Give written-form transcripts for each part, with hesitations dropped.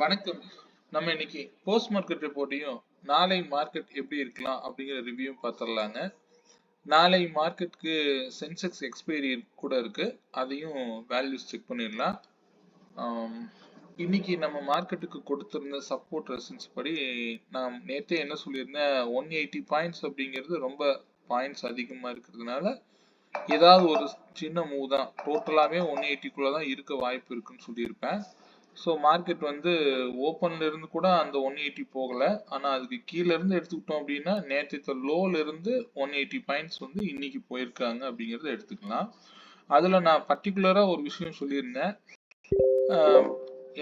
வணக்கம். நம்ம இன்னைக்கு போஸ்ட் மார்க்கெட் ரிப்போர்ட்டையும் நாளை மார்க்கெட் எப்படி இருக்கலாம் அப்படிங்கிற ரிவ்யூ பார்த்துடலாங்க. நாளை மார்க்கெட்டுக்கு சென்செக்ஸ் எக்ஸ்பைரி கூட இருக்கு. அதையும் வேல்யூஸ் செக் பண்ணிடலாம். ஆம், இன்னைக்கு நம்ம மார்க்கெட்டுக்கு கொடுத்திருந்த சப்போர்ட் ரெசிஸ்டன்ஸ் படி நான் நேற்றே என்ன சொல்லியிருந்தேன், 180 பாயிண்ட்ஸ் அப்படிங்கிறது ரொம்ப பாயிண்ட்ஸ் அதிகமாக இருக்கிறதுனால ஏதாவது ஒரு சின்ன மூவ் தான், டோட்டலாகவே 180க்குள்ள தான் இருக்க வாய்ப்பு இருக்குன்னு சொல்லியிருப்பேன். ஸோ மார்க்கெட் வந்து ஓப்பன்ல இருந்து கூட அந்த 180 போகல. ஆனா அதுக்கு கீழே இருந்து எடுத்துக்கிட்டோம் அப்படின்னா நேற்று லோல இருந்து 180 பாயிண்ட்ஸ் வந்து இன்னைக்கு போயிருக்காங்க அப்படிங்கறத எடுத்துக்கலாம். அதுல நான் பர்டிகுலரா ஒரு விஷயம் சொல்லியிருந்தேன்.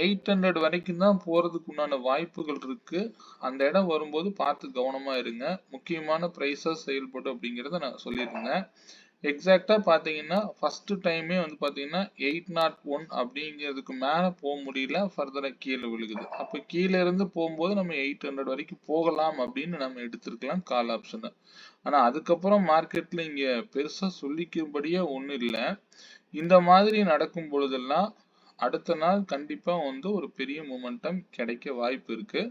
800 வரைக்கும் தான் போறதுக்கு உண்டான வாய்ப்புகள் இருக்கு. அந்த இடம் வரும்போது பார்த்து கவனமா இருங்க. முக்கியமான பிரைஸா செயல்படும் அப்படிங்கறத நான் சொல்லியிருந்தேன். எக்ஸாக்டா பாத்தீங்கன்னா ஃபர்ஸ்ட் டைமே வந்து பாத்தீங்கன்னா 801 அப்படிங்கிறதுக்கு மேல போக முடியல, ஃபர்தரா கீழே விழுகுது. அப்ப கீழே இருந்து போகும்போது நம்ம 800 வரைக்கும் போகலாம் அப்படின்னு நம்ம எடுத்திருக்கலாம் கால் ஆப்ஷனை. ஆனா அதுக்கப்புறம் மார்க்கெட்ல இங்க பெருசா சொல்லிக்கும்படியே ஒண்ணும் இல்ல. இந்த மாதிரி நடக்கும் பொழுதெல்லாம் அடுத்த நாள் கண்டிப்பா வந்து ஒரு பெரிய மொமெண்டம் கிடைக்க வாய்ப்பு இருக்கு.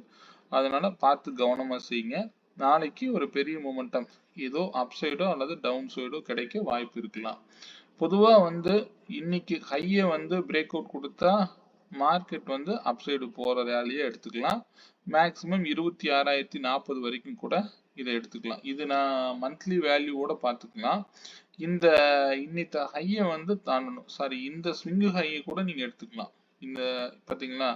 அதனால பார்த்து கவனமா செய்யுங்க. நாளைக்கு ஒரு பெரிய மொமெண்டம் ஏதோ அப் சைடோ அல்லது டவுன் சைடோ கிடைக்க வாய்ப்பு இருக்கலாம். பொதுவா வந்து இன்னைக்கு ஹையை வந்து பிரேக் அவுட் கொடுத்தா மார்க்கெட் வந்து அப் சைடு போற ரேலியை எடுத்துக்கலாம். மேக்சிமம் 26,040 வரைக்கும் கூட இதை எடுத்துக்கலாம். இது நான் மந்த்லி வேல்யூவோட பார்த்துக்கலாம். இந்த இன்னித்த ஹையை வந்து தாண்டணும். சாரி, இந்த ஸ்விங்கு ஹையை கூட நீங்க எடுத்துக்கலாம். இந்த பாத்தீங்களா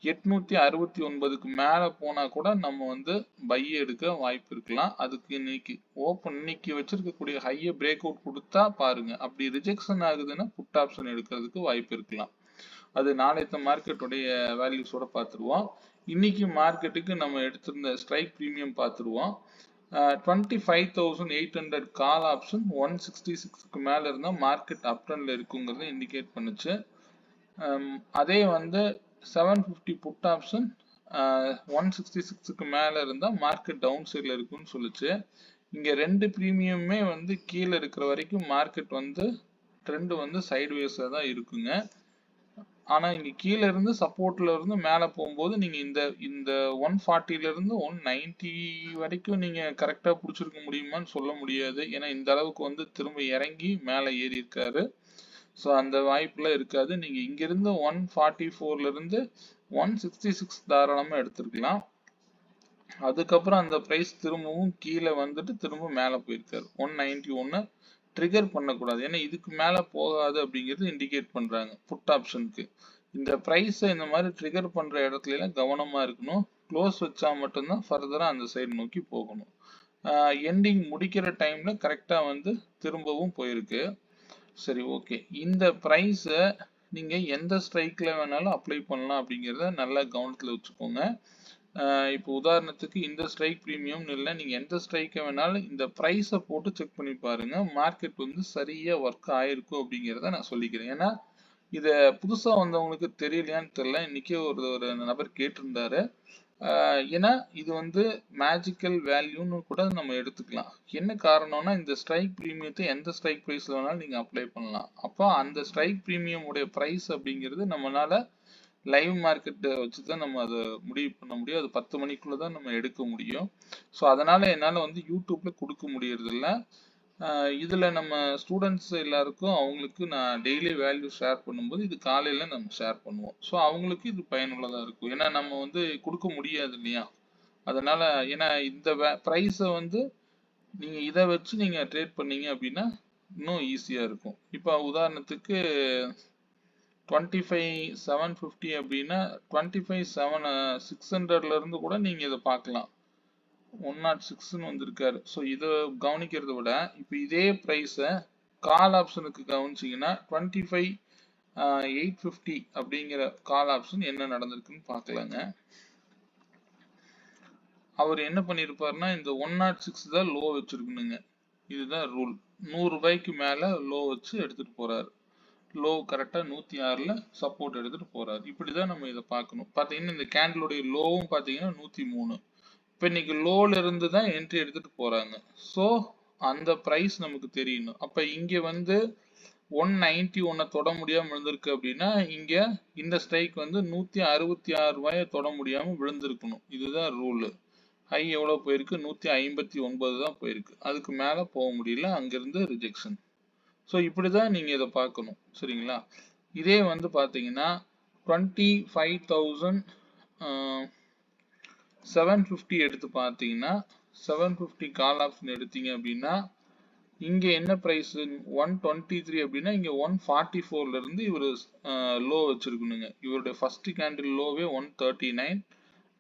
869க்கு மேல போனா கூட நம்ம வந்து பை எடுக்க வாய்ப்பு இருக்கலாம். அதுக்கு இன்னைக்கு வச்சிருக்கக்கூடிய ஹையை பிரேக் அவுட் கொடுத்தா பாருங்க. அப்படி ரிஜெக்ஷன் ஆகுதுன்னா புட் ஆப்ஷன் எடுக்கிறதுக்கு வாய்ப்பு இருக்கலாம். அது நாளைத்த மார்க்கெட்டுடைய வேல்யூஸோட பார்த்துருவோம். இன்னைக்கு மார்க்கெட்டுக்கு நம்ம எடுத்திருந்த ஸ்ட்ரைக் பிரீமியம் பார்த்துருவோம். 25,800 கால் ஆப்ஷன் 166க்கு மேல இருந்தா மார்க்கெட் அப் ட்ரெண்ட்ல இருக்குங்கிறத இண்டிகேட் பண்ணுச்சு. அதே வந்து 750 புட் ஆப்ஷன் 166க்கு மேல இருந்தா மார்க்கெட் டவுன் சைட்ல இருக்குன்னு சொல்லுச்சு. இங்க ரெண்டு பிரீமியமே வந்து கீழே இருக்கிற வரைக்கும் மார்க்கெட் வந்து ட்ரெண்ட் வந்து சைட்வேஸா தான் இருக்குங்க. ஆனா இங்க கீழே இருந்து சப்போர்ட்ல இருந்து மேல போகும்போது நீங்க இந்த இந்த 140ல இருந்து 190 வரைக்கும் நீங்க கரெக்டா புடிச்சிருக்க முடியுமான்னு சொல்ல முடியாது. ஏன்னா இந்த அளவுக்கு வந்து திரும்ப இறங்கி மேல ஏறி இருக்காரு. ஸோ அந்த வாய்ப்புலாம் இருக்காது. நீங்க இங்க இருந்து 144ல இருந்து 166 தாராளமா எடுத்திருக்கலாம். அதுக்கப்புறம் அந்த பிரைஸ் திரும்பவும் கீழே வந்துட்டு திரும்ப மேல போயிருக்காரு. 191 ட்ரிகர் பண்ணக்கூடாது. ஏன்னா இதுக்கு மேல போகாது அப்படிங்கிறது இண்டிகேட் பண்றாங்க புட் ஆப்ஷனுக்கு. இந்த பிரைஸை இந்த மாதிரி ட்ரிகர் பண்ற இடத்துல எல்லாம் கவனமா இருக்கணும். க்ளோஸ் வச்சா மட்டும்தான் ஃபர்தரா அந்த சைடு நோக்கி போகணும். எண்டிங் முடிக்கிற டைம்ல கரெக்டா வந்து திரும்பவும் போயிருக்கு. சரி, ஓகே. இந்த பிரைஸை நீங்க எந்த ஸ்ட்ரைக்ல வேணாலும் அப்ளை பண்ணலாம் அப்படிங்கிறத நல்லா கவனத்துல வச்சுக்கோங்க. இப்போ உதாரணத்துக்கு இந்த ஸ்ட்ரைக் பிரீமியம் இல்லை, நீங்க எந்த ஸ்ட்ரைக்கை வேணாலும் இந்த ப்ரைஸை போட்டு செக் பண்ணி பாருங்க. மார்க்கெட் வந்து சரியா ஒர்க் ஆயிருக்கும் அப்படிங்கிறத நான் சொல்லிக்கிறேன். ஏன்னா இத புதுசா வந்தவங்களுக்கு தெரியலையான்னு தெரியல. இன்னைக்கே ஒரு நபர் கேட்டிருந்தாரு. ஏன்னா இது வந்து மேஜிக்கல் வேல்யூன்னு கூட நம்ம எடுத்துக்கலாம். என்ன காரணம்னா இந்த ஸ்ட்ரைக் பிரீமியத்தை எந்த ஸ்ட்ரைக் ப்ரைஸ்ல வேணாலும் நீங்க அப்ளை பண்ணலாம். அப்போ அந்த ஸ்ட்ரைக் பிரீமியம் உடைய பிரைஸ் அப்படிங்கிறது நம்மளால லைவ் மார்க்கெட்டை வச்சு தான் நம்ம அதை முடிவு பண்ண முடியும். அது 10 மணிக்குள்ள தான் நம்ம எடுக்க முடியும். ஸோ அதனால என்னால் வந்து யூடியூப்ல கொடுக்க முடியறது இல்லை. இதுல நம்ம ஸ்டூடெண்ட்ஸ் எல்லாருக்கும் அவங்களுக்கு நான் டெய்லி வேல்யூ ஷேர் பண்ணும்போது இது காலையில நம்ம ஷேர் பண்ணுவோம். ஸோ அவங்களுக்கு இது பயனுள்ளதா இருக்கும். ஏன்னா நம்ம வந்து கொடுக்க முடியாது இல்லையா. அதனால ஏன்னா இந்த ப்ரைஸை வந்து நீங்க இதை வச்சு நீங்க ட்ரேட் பண்ணீங்க அப்படின்னா இன்னும் ஈஸியா இருக்கும். இப்போ உதாரணத்துக்கு 25,750 அப்படின்னா 25,600ல இருந்து கூட நீங்க இதை பார்க்கலாம். 106ன்னு வந்திருக்காரு. ஸோ இதை கவனிக்கிறத விட இப்போ இதே ப்ரைஸை கால் ஆப்ஷனுக்கு கவனிச்சிங்கன்னா 25,850 அப்படிங்கிற கால் ஆப்ஷன் என்ன நடந்திருக்குன்னு பார்க்கலாங்க. அவர் என்ன பண்ணியிருப்பாருன்னா இந்த 106 தான் லோ வச்சிருக்கணுங்க. இதுதான் ரூல். 100 ரூபாய்க்கு மேல லோ வச்சு எடுத்துட்டு போறாரு. லோ கரெக்டா 106ல சப்போர்ட் எடுத்துட்டு போறாரு. இப்படிதான் நம்ம இதை பார்க்கணும். பாத்தீங்கன்னா இந்த கேண்டலுடைய லோவும் பாத்தீங்கன்னா 103. இப்ப இன்னைக்கு லோல இருந்து தான் என்ட்ரி எடுத்துட்டு போறாங்க. ஸோ அந்த பிரைஸ் நமக்கு தெரியணும். அப்ப இங்க வந்து 191 தொட முடியாம விழுந்திருக்கு அப்படின்னா இங்க இந்த ஸ்ட்ரைக் வந்து 166 ரூபாயை தொட முடியாம விழுந்திருக்கணும். இதுதான் ரூல். ஹை எவ்வளவு போயிருக்கு? 159 தான் போயிருக்கு. அதுக்கு மேல போக முடியல, அங்கிருந்து ரிஜெக்ஷன். ஸோ இப்படிதான் நீங்க இதை பார்க்கணும். சரிங்களா? இதே வந்து பாத்தீங்கன்னா 25,750 எடுத்து பார்த்தீங்கன்னா 750 கால் ஆப்ஷன் எடுத்தீங்க அப்படின்னா இங்க என்ன பிரைஸ் 123 அப்படின்னா இங்க 144ல இருந்து இவர் லோ வச்சிருக்கணுங்க. இவருடைய ஃபர்ஸ்ட் கேண்டில் லோவே 139,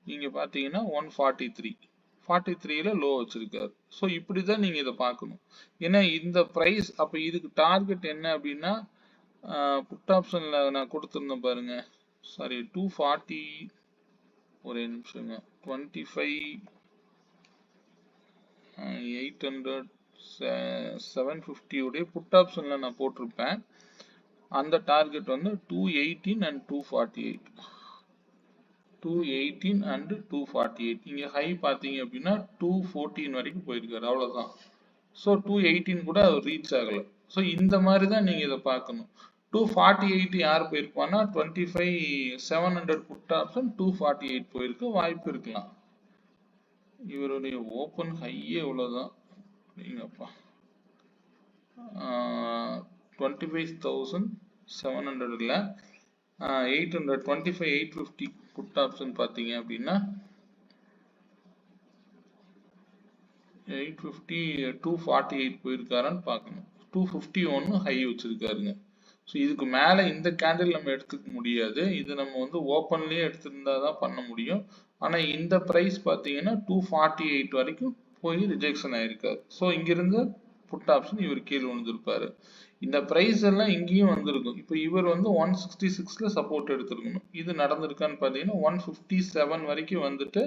இங்க பாத்தீங்கன்னா 143ல லோ வச்சிருக்காரு. ஸோ இப்படிதான் நீங்க இதை பார்க்கணும். ஏன்னா இந்த பிரைஸ் அப்ப இதுக்கு டார்கெட் என்ன அப்படின்னா புட் ஆப்ஷன்ல நான் கொடுத்திருந்தேன் பாருங்க, சாரி 240, ஒரே நிமிஷங்க, 25,800 750 உடைய புட் ஆப்ஷன்ல நான் போட்டிருப்பேன். அந்த டார்கெட் வந்து 218 and 248, 218 and 248. இங்க ஹை பாத்தீங்க அப்படின்னா 214 வரைக்கும் போயிருக்காரு, அவ்வளவுதான். ஸோ 218 கூட அவர் ரீச் ஆகல. ஸோ இந்த மாதிரி தான் நீங்க இதை பார்க்கணும். 248 யார் போயிருப்பான்னா 25,700 புட் ஆப்ஷன் 248 போயிருக்கு, வாய்ப்பு இருக்கலாம். இவருடைய ஓப்பன் ஹையே இவ்வளவுதான். நீங்கப்பா 25,700 இல்ல 800 25,850 புட் ஆப்ஷன் பாத்தீங்க அப்படின்னா 850 248 போயிருக்காரான்னு பார்க்கணும். 251 ஹை வச்சிருக்காருங்க. ஸோ இதுக்கு மேல இந்த கேண்டில் நம்ம எடுத்துக்க முடியாது. இது நம்ம வந்து ஓப்பன்லயே எடுத்திருந்தா தான் பண்ண முடியும். ஆனா இந்த பிரைஸ் பாத்தீங்கன்னா 248 வரைக்கும் போய் ரிஜெக்ஷன் ஆயிருக்காரு. ஸோ இங்கிருந்து புட் ஆப்ஷன் இவர் கீழே விழுந்திருப்பாரு. இந்த பிரைஸ் எல்லாம் இங்கேயும் வந்திருக்கும். இப்போ இவர் வந்து 166ல சப்போர்ட் எடுத்திருக்கணும். இது நடந்திருக்கான்னு பாத்தீங்கன்னா 157 வரைக்கும் வந்துட்டு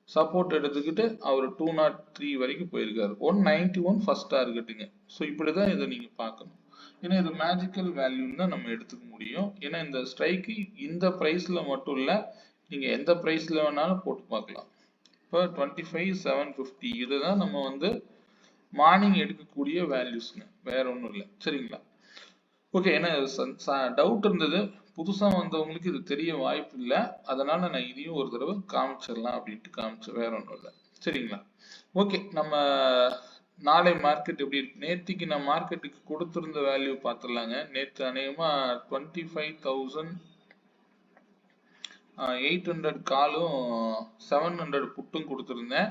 சப்போர்ட் எடுத்துக்கிட்டு அவர் 203 வரைக்கும் போயிருக்காரு. 191 ஃபர்ஸ்ட் டார்கெட்டுங்க. ஸோ இப்படிதான் இதை நீங்க பார்க்கணும். ஏன்னா இது மேஜிக்கல் வேல்யூன்னு தான் நம்ம எடுத்துக்க முடியும். ஏன்னா இந்த ஸ்ட்ரைக்கு இந்த பிரைஸ்ல மட்டும் இல்ல, நீங்க எந்த பிரைஸ்ல வேணாலும் போட்டு பார்க்கலாம். இப்போ 25,750 இதுதான் நம்ம வந்து மார்னிங் எடுக்கக்கூடிய வேல்யூஸ்ங்க, வேற ஒன்றும் இல்லை. சரிங்களா? ஓகே. ஏன்னா டவுட் இருந்தது, புதுசா வந்தவங்களுக்கு இது தெரிய வாய்ப்பு இல்லை, அதனால நான் இதையும் ஒரு தடவை காமிச்சிடலாம் அப்படின்ட்டு காமிச்சேன், வேற ஒன்றும் இல்லை. சரிங்களா? ஓகே. நம்ம நாளை மார்க்கெட் எப்படி இருக்கு? நேத்திக்கு நான் மார்க்கெட்டுக்கு கொடுத்திருந்த வேல்யூ பார்த்துடலாங்க. நேற்று அநேகமா 25,800 காலும் 700 புட்டும் கொடுத்திருந்தேன்.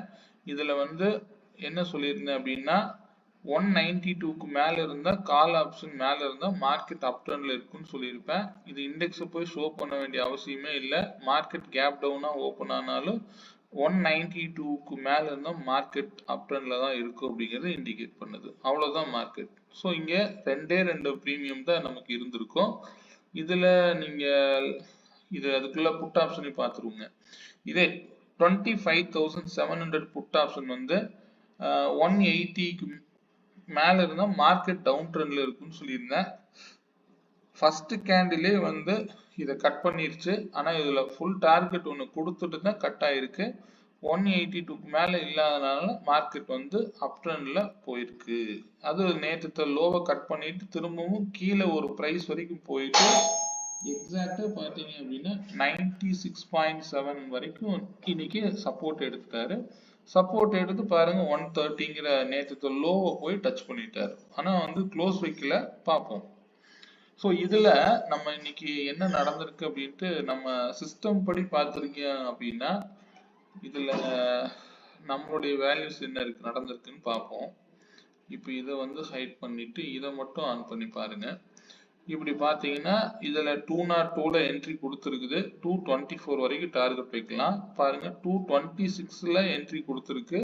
இதுல வந்து என்ன சொல்லியிருந்தேன் அப்படின்னா 192க்கு மேல இருந்தா கால் ஆப்ஷன் மேல இருந்தா மார்க்கெட் அப் டர்ன்ல இருக்குன்னு சொல்லியிருப்பேன். இது இண்டெக்ஸ் போய் ஷோ பண்ண வேண்டிய அவசியமே இல்லை. மார்க்கெட் கேப் டவுனா ஓபன் ஆனாலும் 192க்கு மேல இருந்தா மார்க்கெட் அப் டர்ன்ல தான் இருக்கும் அப்படிங்கறது இண்டிகேட் பண்ணுது. அவ்வளவுதான் மார்க்கெட். ஸோ இங்க ரெண்டு பிரீமியம் தான் நமக்கு இருந்திருக்கும். இதுல நீங்க இது அதுக்குள்ள புட் ஆப்ஷனை பார்த்துருங்க. இதே 25,700 புட் ஆப்ஷன் வந்து 180க்கு மேல இருந்தா மார்க்கெட் டவுன் ட்ரெண்ட்ல இருக்குன்னு சொல்லியிருந்தேன். ஃபர்ஸ்ட் கேண்டிலே வந்து இதை கட் பண்ணிருச்சு. ஆனா இதுல ஃபுல் டார்கெட் ஒன்று கொடுத்துட்டு தான் கட் ஆயிருக்கு. 182க்கு மேல இல்லாதனால மார்க்கெட் வந்து அப் ட்ரெண்ட்ல போயிருக்கு. அது நேற்று லோவை கட் பண்ணிட்டு திரும்பவும் கீழே ஒரு பிரைஸ் வரைக்கும் போயிட்டு எக்ஸாக்டா பாத்தீங்க அப்படின்னா 96.7 வரைக்கும் இன்னைக்கு சப்போர்ட் எடுத்துட்டாரு. சப்போர்ட் எடுத்து பாருங்க 130ங்கிற நேற்று லோவை போய் டச் பண்ணிட்டாரு. ஆனா வந்து க்ளோஸ் வைக்கல, பார்ப்போம். ஸோ இதுல நம்ம இன்னைக்கு என்ன நடந்திருக்கு அப்படின்ட்டு நம்ம சிஸ்டம் படி பார்த்திருக்கேன் அப்படின்னா இதுல நம்மளுடைய வேல்யூஸ் என்ன இருக்கு நடந்திருக்குன்னு பார்ப்போம். இப்போ இதை வந்து ஹைட் பண்ணிட்டு இதை மட்டும் ஆன் பண்ணி பாருங்க. இப்படி பாத்தீங்கன்னா இதுல 202ல என்ட்ரி கொடுத்துருக்குது. 224 வரைக்கும் டார்கெட் வைக்கலாம். பாருங்க 226ல என்ட்ரி கொடுத்துருக்கு.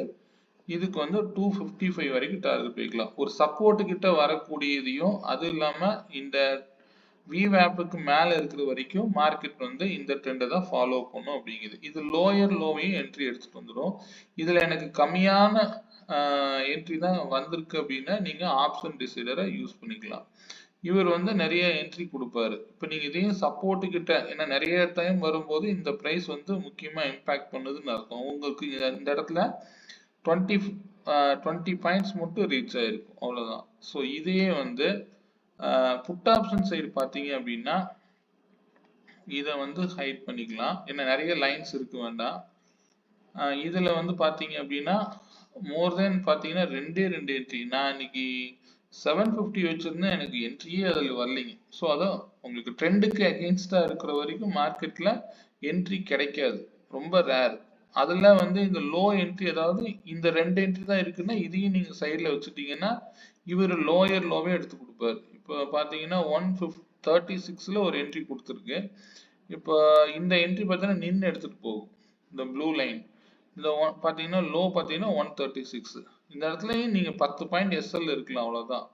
இதுக்கு வந்து 255 வரைக்கும் டார்கெட் வைக்கலாம். ஒரு சப்போர்ட் கிட்ட வரக்கூடியதையும் அது இல்லாம இந்த VWAPக்கு மேல இருக்கிற வரைக்கும் மார்க்கெட் வந்து இந்த ட்ரெண்டை தான் ஃபாலோ பண்ணும் அப்படிங்குது. இது லோயர் லோவையும் என்ட்ரி எடுத்துட்டு வந்துடும். இதுல எனக்கு கம்மியான என்ட்ரி தான் வந்திருக்கு அப்படின்னா நீங்க ஆப்ஷன் டிசைடரை யூஸ் பண்ணிக்கலாம். இவர் வந்து நிறைய என்ட்ரி கொடுப்பாரு. இப்ப நீங்க இதையும் சப்போர்ட் கிட்ட, ஏன்னா நிறைய டைம் வரும்போது இந்த பிரைஸ் வந்து முக்கியமா இம்பாக்ட் பண்ணுதுன்னு அர்த்தம். உங்களுக்கு இந்த இடத்துல 20 பாயிண்ட்ஸ் மட்டும் ரீச் ஆயிருக்கும், அவ்வளவுதான். ஸோ இதையே வந்து புட் ஆப்ஷன் சைடு பார்த்தீங்க அப்படின்னா இதை வந்து ஹைட் பண்ணிக்கலாம். ஏன்னா நிறைய லைன்ஸ் இருக்கு வேண்டாம். இதுல வந்து பாத்தீங்க அப்படின்னா மோர் தென் பாத்தீங்கன்னா ரெண்டு என்ட்ரி. நான் இன்னைக்கு 750 வச்சிருந்தேன், எனக்கு என்ட்ரியே அதில் வரலைங்க. ஸோ அதான் உங்களுக்கு ட்ரெண்டுக்கு அகெயின்ஸ்டா இருக்கிற வரைக்கும் மார்க்கெட்ல என்ட்ரி கிடைக்காது, ரொம்ப ரேர். அதுல வந்து இந்த லோ என்ட்ரி, அதாவது இந்த ரெண்டு என்ட்ரி தான் இருக்குன்னா இதையும் நீங்க சைட்ல வச்சுட்டீங்கன்னா இவர் லோயர் லோவே எடுத்து கொடுப்பாரு. இப்போ பாத்தீங்கன்னா 136ல ஒரு என்ட்ரி கொடுத்துருக்கு. இப்போ இந்த என்ட்ரி பார்த்தீங்கன்னா நின்று எடுத்துட்டு போகும் இந்த ப்ளூ லைன். இந்த பாத்தீங்கன்னா லோ பாத்தீங்கன்னா 136. இந்த இடத்துலயும் நீங்க 10 பாயிண்ட் எஸ்எல் இருக்கலாம், அவ்வளவுதான்.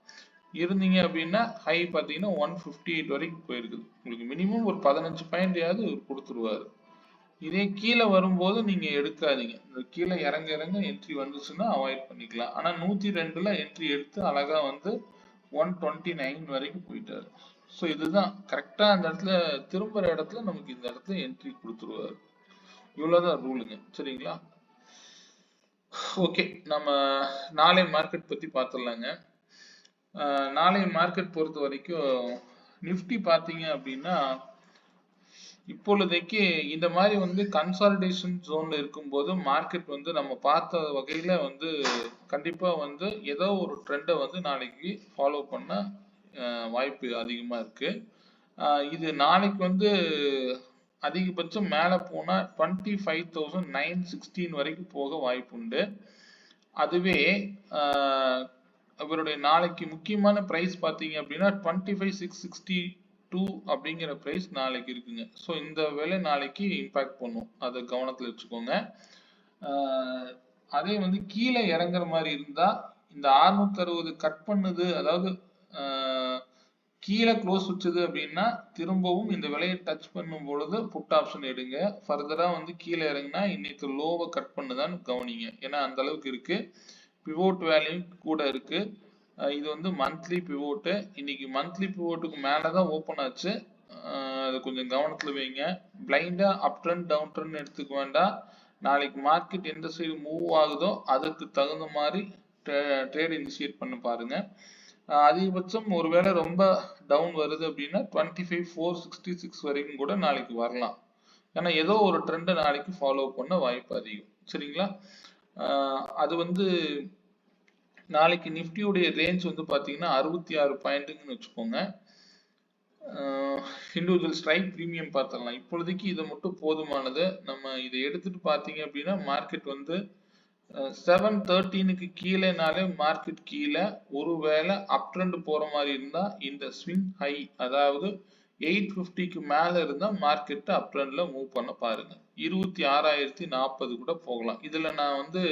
இருந்தீங்க அப்படின்னா ஹை பாத்தீங்கன்னா 158 வரைக்கும் போயிருக்குது. உங்களுக்கு மினிமம் ஒரு 15 பாயிண்ட் கொடுத்துருவாரு. இதே கீழே வரும்போது நீங்க எடுக்காதீங்க. கீழே இறங்க இறங்க என்ட்ரி வந்துச்சுன்னா அவாய்ட் பண்ணிக்கலாம். ஆனா 102ல என்ட்ரி எடுத்து அழகா வந்து 129 வரைக்கும் போயிட்டாரு. ஸோ இதுதான் கரெக்டா அந்த இடத்துல திரும்புற இடத்துல நமக்கு இந்த இடத்துல என்ட்ரி கொடுத்துருவாரு. இவ்வளவுதான் ரூலுங்க, சரிங்களா? ஓகே, நம்ம நாளை மார்க்கெட் பத்தி பார்த்துடலாங்க. நாளை மார்க்கெட் பொறுத்த வரைக்கும் நிஃப்டி பாத்தீங்க அப்படின்னா இப்பொழுதைக்கு இந்த மாதிரி வந்து கன்சாலிடேஷன் ஜோன்ல இருக்கும்போது மார்க்கெட் வந்து நம்ம பார்த்த வகையில வந்து கண்டிப்பா வந்து ஏதோ ஒரு ட்ரெண்டை வந்து நாளைக்கு ஃபாலோ பண்ண வாய்ப்பு அதிகமா இருக்கு. இது நாளைக்கு வந்து அதிகபட்சம் மேல போனா 25,916 வரைக்கும் போக வாய்ப்பு உண்டு. அதுவே அவருடைய நாளைக்கு முக்கியமான பிரைஸ் பாத்தீங்க அப்படின்னா 25,662 அப்படிங்கிற பிரைஸ் நாளைக்கு இருக்குங்க. ஸோ இந்த வேலை நாளைக்கு இம்பாக்ட் பண்ணும், அதை கவனத்துல வச்சுக்கோங்க. அதே வந்து கீழே இறங்குற மாதிரி இருந்தா இந்த 660 கட் பண்ணுது, அதாவது கீழே க்ளோஸ் வச்சது அப்படின்னா திரும்பவும் இந்த விலையை டச் பண்ணும் பொழுது புட் ஆப்ஷன் எடுங்க. ஃபர்தரா வந்து கீழே இறங்கினா இன்னைக்கு லோவை கட் பண்ணுதான்னு கவனிங்க, ஏன்னா அந்த அளவுக்கு இருக்கு. பிவோட் வேல்யூ கூட இருக்கு. இது வந்து மந்த்லி பிவோட்டு. இன்னைக்கு மந்த்லி பிவோட்டுக்கு மேலதான் ஓப்பன் ஆச்சு. அது கொஞ்சம் கவனத்துல வைங்க. பிளைண்டா அப் ட்ரெண்ட் டவுன் ட்ரெண்ட் எடுத்துக்க வேண்டாம். நாளைக்கு மார்க்கெட் எந்த சைடு மூவ் ஆகுதோ அதுக்கு தகுந்த மாதிரி ட்ரேட் இனிஷியேட் பண்ண பாருங்க. அதிகபட்சம் ஒருவேளை ரொம்ப டவுன் வருது அப்படின்னா 25,466 வரைக்கும் கூட நாளைக்கு வரலாம். ஏன்னா ஏதோ ஒரு ட்ரெண்டை நாளைக்கு ஃபாலோ பண்ண வாய்ப்பு அதிகம், சரிங்களா? அது வந்து நாளைக்கு நிஃப்டியுடைய ரேஞ்ச் வந்து பாத்தீங்கன்னா 66 பாயிண்ட்னு வச்சுக்கோங்க. இண்டிவிஜுவல் ஸ்ட்ரைக் பிரீமியம் பார்த்துடலாம். இப்பொழுதைக்கு இதை மட்டும் போதுமானது. நம்ம இதை எடுத்துட்டு பாத்தீங்க அப்படின்னா மார்க்கெட் வந்து 713க்கு கீழேனாலே மார்க்கெட் கீழே. ஒருவேளை அப் ட்ரெண்ட் போற மாதிரி இருந்தா இந்த ஸ்விங் ஹை, அதாவது 850க்கு மேல இருந்தா மார்க்கெட் அப் ட்ரெண்ட்ல மூவ் பண்ண பாருங்க. 26,040 கூட போகலாம். இதுல நான் வந்து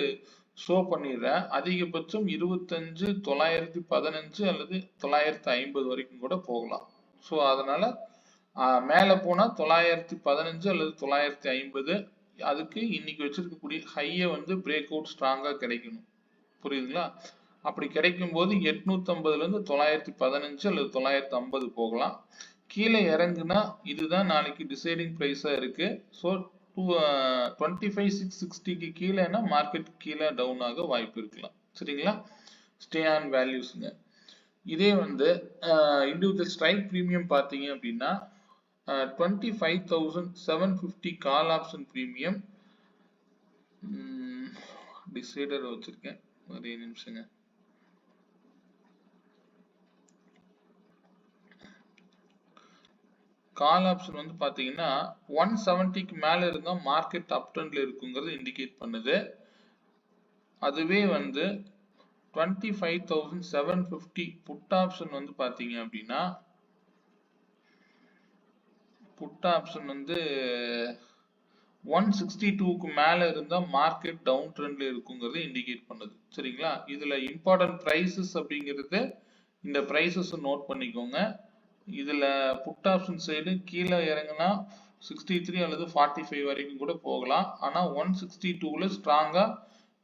ஷோ பண்ணிடுறேன். அதிகபட்சம் 25,915 அல்லது 950 வரைக்கும் கூட போகலாம். ஸோ அதனால மேல போனா 915 அல்லது 950. அதுக்கு இன்னைக்கு வச்சிருக்கக்கூடிய ஹையை வந்து பிரேக் அவுட் ஸ்ட்ராங்கா கிடைக்கணும், புரியுதுங்களா? அப்படி கிடைக்கும் போது 850ல இருந்து 915 அல்லது 950 போகலாம். கீழே இறங்குனா இதுதான் நாளைக்கு டிசைடிங் பிரைஸா இருக்கு. ஸோ 25,660க்கு கீழேனா மார்க்கெட் கீழே டவுன் ஆக வாய்ப்பு இருக்கலாம், சரிங்களா? ஸ்டே ஆன் வேல்யூஸ்ங்க. இதே வந்து இண்டிவிஜுவல் ஸ்ட்ரைக் பிரீமியம் பார்த்தீங்க அப்படின்னா 25,750 கால் ஆப்ஷன் பிரீமியம். டிசைடர் வச்சிருக்கேன், ஒரே நிமிஷங்க. கால் ஆப்ஷன் வந்து பாத்தீங்கன்னா 170க்கு மேல இருந்தா மார்க்கெட் அப் ட்ரெண்ட்ல இருக்குங்கிறது இண்டிகேட் பண்ணுது. அதுவே வந்து 25,750 புட் ஆப்ஷன் வந்து பாத்தீங்க அப்படின்னா புட் ஆப்ஷன் வந்து 162க்கு மேல இருந்தா மார்க்கெட் டவுன் ட்ரெண்ட்ல இருக்குங்கிறது இண்டிகேட் பண்ணுது, சரிங்களா? இதுல இம்பார்ட்டன்ட் பிரைசஸ் அப்படிங்கிறது இந்த பிரைசஸ் நோட் பண்ணிக்கோங்க. இதுல புட் ஆப்ஷன் சைடு கீழே இறங்கினா 63 அல்லது 45 வரைக்கும் கூட போகலாம். ஆனா 162ல ஸ்ட்ராங்கா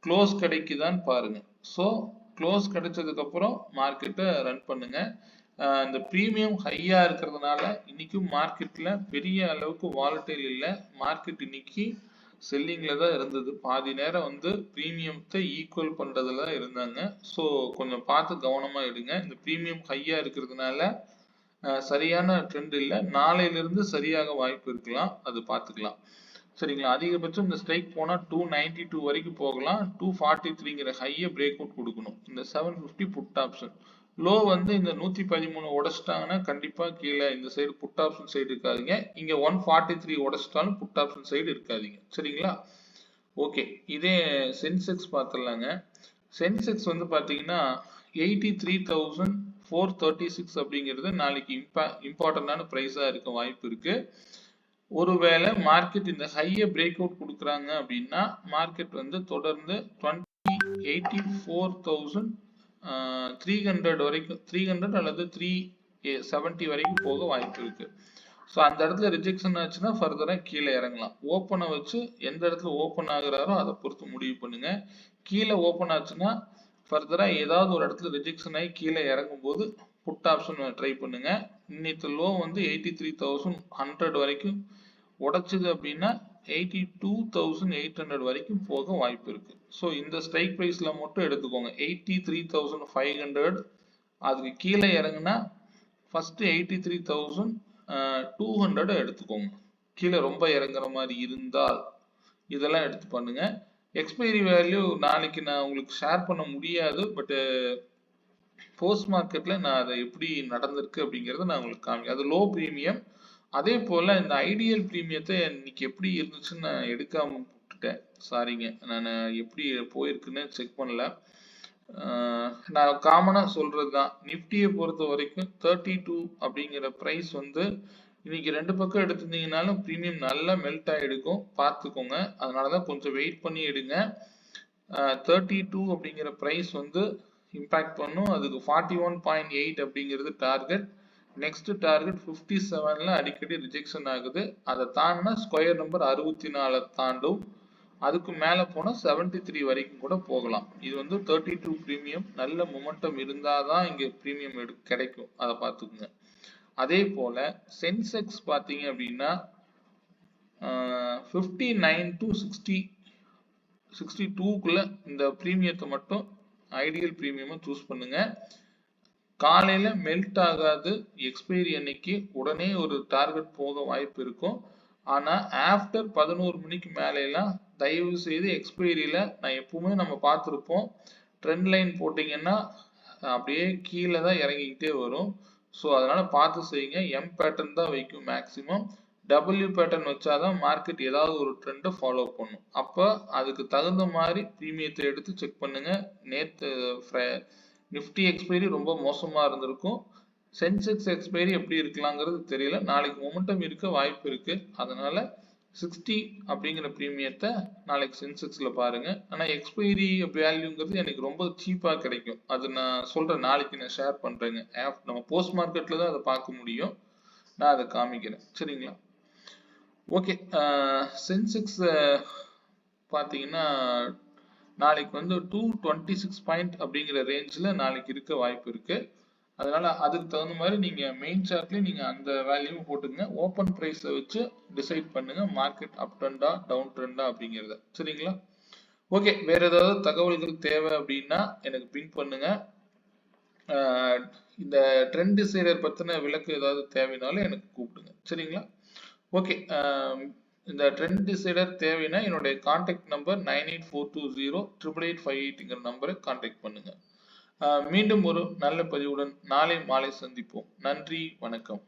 க்ளோஸ் கிடைக்குதான்னு பாருங்க. ஸோ க்ளோஸ் கிடைச்சதுக்கு அப்புறம் மார்க்கெட்டை ரன் பண்ணுங்க. இந்த பிரீமியம் ஹையா இருக்கிறதுனால இன்னைக்கும் மார்க்கெட்ல பெரிய அளவுக்கு வாலட்டைல் இல்லை. மார்க்கெட் இன்னைக்கு செல்லிங்ல தான் இருந்தது. பாதி நேரம் வந்து பிரீமியத்தை ஈக்குவல் பண்றதுல தான் இருந்தாங்க. ஸோ கொஞ்சம் பார்த்து கவனமா எடுங்க. இந்த பிரீமியம் ஹையா இருக்கிறதுனால சரியான ட்ரெண்ட் இல்ல. நாளையிலிருந்து சரியாக வாய்ப்பு இருக்கலாம். அது பார்த்துக்கலாம். சரிங்களா? அதிகபட்சம் இந்த ஸ்ட்ரைக் போனா 292 வரைக்கும் போகலாம். 243ங்கிற ஹைய பிரேக் அவுட் கொடுக்கணும். இந்த 750 புட் ஆப்ஷன். லோ வந்து இந்த 113 உடைச்சிட்டாங்கன்னா கண்டிப்பா கீழே இந்த சைடு புட் ஆப்ஷன் சைடு இருக்காதீங்க. இங்க 143 உடைச்சிட்டாலும் புட் ஆப்ஷன் சைடு இருக்காதீங்க. சரிங்களா? ஓகே. இதே சென்செக்ஸ் பார்த்துடலாங்க. சென்செக்ஸ் வந்து பாத்தீங்கன்னா 83,436 அப்படிங்கிறது நாளைக்கு இம்பார்ட்டன்டான பிரைஸா இருக்க வாய்ப்பு இருக்கு. ஒருவேளை மார்க்கெட் இந்த ஹையை பிரேக் அவுட் கொடுக்குறாங்க அப்படின்னா மார்க்கெட் வந்து தொடர்ந்து 84,300 வரைக்கும் 300 அல்லது 370 வரைக்கும் போக வாய்ப்பு இருக்கு. ஸோ அந்த இடத்துல ரிஜெக்ஷன் ஆச்சுன்னா ஃபர்தரா கீழே இறங்கலாம். ஓப்பனை வச்சு எந்த இடத்துல ஓப்பன் ஆகுறாரோ அதை பொறுத்து முடிவு பண்ணுங்க. கீழே ஓப்பன் ஆச்சுன்னா ஃபர்தரா ஏதாவது ஒரு இடத்துல ரிஜெக்ஷன் ஆகி கீழே இறங்கும் போது புட் ஆப்ஷன் ட்ரை பண்ணுங்க. இன்னைக்கு லோ வந்து 83,100 வரைக்கும் உடைச்சது அப்படின்னா 82,800 வரைக்கும் போக வாய்ப்பு இருக்கு. ஸோ இந்த ஸ்ட்ரைக் பிரைஸ்ல மட்டும் எடுத்துக்கோங்க. 83,500 அதுக்கு கீழே இறங்குனா ஃபர்ஸ்ட் 83,200 எடுத்துக்கோங்க. கீழே ரொம்ப இறங்குற மாதிரி இருந்தால் இதெல்லாம் எடுத்து பண்ணுங்க. எக்ஸ்பைரி வேல்யூ நாளைக்கு நான் உங்களுக்கு ஷேர் பண்ண முடியாது. பட் போஸ்ட் மார்க்கெட்ல நான் அதை எப்படி நடந்திருக்கு அப்படிங்கறத நான் உங்களுக்கு காமிக்கிறேன். அது லோ பிரீமியம். அதே போல இந்த ஐடியல் பிரீமியத்தை இன்னைக்கு எப்படி இருந்துச்சுன்னு நான் எடுக்காம விட்டுட்டேன். சாரிங்க. நான் எப்படி போயிருக்குன்னு செக் பண்ணல. நான் காமனா சொல்றதுதான். நிப்டியை பொறுத்த வரைக்கும் 32 அப்படிங்கிற பிரைஸ் வந்து இன்னைக்கு ரெண்டு பக்கம் எடுத்திருந்தீங்கனாலும் பிரீமியம் நல்லா மெல்ட் ஆகிடுக்கும். பார்த்துக்கோங்க. அதனாலதான் கொஞ்சம் வெயிட் பண்ணி எடுங்க. 32 அப்படிங்கிற பிரைஸ் வந்து இம்பாக்ட் பண்ணும். அதுக்கு 41.8 அப்படிங்கிறது டார்கெட். நெக்ஸ்ட் டார்கெட் 57ல அடிக்கடி ரிஜெக்ஷன் ஆகுது. அதை தாண்டினா ஸ்கொயர் நம்பர் 64 தாண்டும். அதுக்கு மேல போனா 73 வரைக்கும் கூட போகலாம். இது வந்து 32 பிரீமியம். நல்ல மொமெண்டம் இருந்தாதான் இங்க பிரீமியம் கிடைக்கும். அதை பார்த்துக்குங்க. அதே போல சென்செக்ஸ் பாத்தீங்க அப்படின்னா 59 to 62க்குள்ள இந்த பிரீமியத்தை மட்டும் ஐடியல் பிரீமியமா சூஸ் பண்ணுங்க. காலையில மெல்ட் ஆகாது. எக்ஸ்பைரி அன்னைக்கு உடனே ஒரு டார்கெட் போக வாய்ப்பு இருக்கும். ஆனா ஆஃப்டர் 11 மணிக்கு மேல எல்லாம் தயவு செய்து எக்ஸ்பைரியில நான் எப்பவுமே நம்ம பார்த்திருப்போம். ட்ரெண்ட் லைன் போட்டீங்கன்னா அப்படியே கீழே தான் இறங்கிக்கிட்டே வரும். ஸோ அதனால பார்த்து செய்யுங்க. எம் பேட்டர்ன் தான் வைக்கும் மேக்சிமம். டபிள்யூ பேட்டர்ன் வச்சாதான் மார்க்கெட் ஏதாவது ஒரு ட்ரெண்டை ஃபாலோ பண்ணும். அப்போ அதுக்கு தகுந்த மாதிரி பிரீமியத்தை எடுத்து செக் பண்ணுங்க. நேத்து நிஃப்டி எக்ஸ்பைரி ரொம்ப மோசமா இருந்திருக்கும். சென்செக்ஸ் எக்ஸ்பைரி எப்படி இருக்கலாங்கிறது தெரியல. நாளைக்கு மொமெண்டம் இருக்க வாய்ப்பு இருக்கு. அதனால 60 அப்படிங்கிற பிரீமியத்தை நாளைக்கு சென்செக்ஸ்ல பாருங்க. ஆனா எக்ஸ்பைரி வேல்யூங்கிறது எனக்கு ரொம்ப சீப்பா கிடைக்கும். அது நான் சொல்றேன். நாளைக்கு நான் ஷேர் பண்றேங்க. நம்ம போஸ்ட் மார்க்கெட்ல தான் அதை பார்க்க முடியும். நான் அதை காமிக்கிறேன். சரிங்களா? ஓகே. சென்செக்ஸ் பாத்தீங்கன்னா நாளைக்கு வந்து 226 பாயிண்ட் அப்படிங்கிற ரேஞ்சில் நாளைக்கு இருக்க வாய்ப்பு இருக்கு. அதனால அதுக்கு தகுந்த மாதிரி நீங்க மெயின் சார்ட்லயும் நீங்க அந்த வேல்யூ போட்டுங்க. ஓப்பன் பிரைஸை வச்சு டிசைட் பண்ணுங்க மார்க்கெட் அப் ட்ரெண்டா டவுன் ட்ரெண்டா அப்படிங்கிறத. சரிங்களா? ஓகே. வேற ஏதாவது தகவல்கள் தேவை அப்படின்னா எனக்கு பின் பண்ணுங்க. இந்த ட்ரெண்ட் டிசைடர் பத்தின விளக்கு ஏதாவது தேவைனாலும் எனக்கு கூப்பிடுங்க. சரிங்களா? ஓகே. இந்த ட்ரெண்ட் டிசைடர் தேவைன்னா என்னுடைய கான்டாக்ட் நம்பர் 9842088858ங்கிற நம்பரை கான்டாக்ட் பண்ணுங்க. மீண்டும் ஒரு நல்ல பதிவுடன் நாளை மாலை சந்திப்போம். நன்றி, வணக்கம்.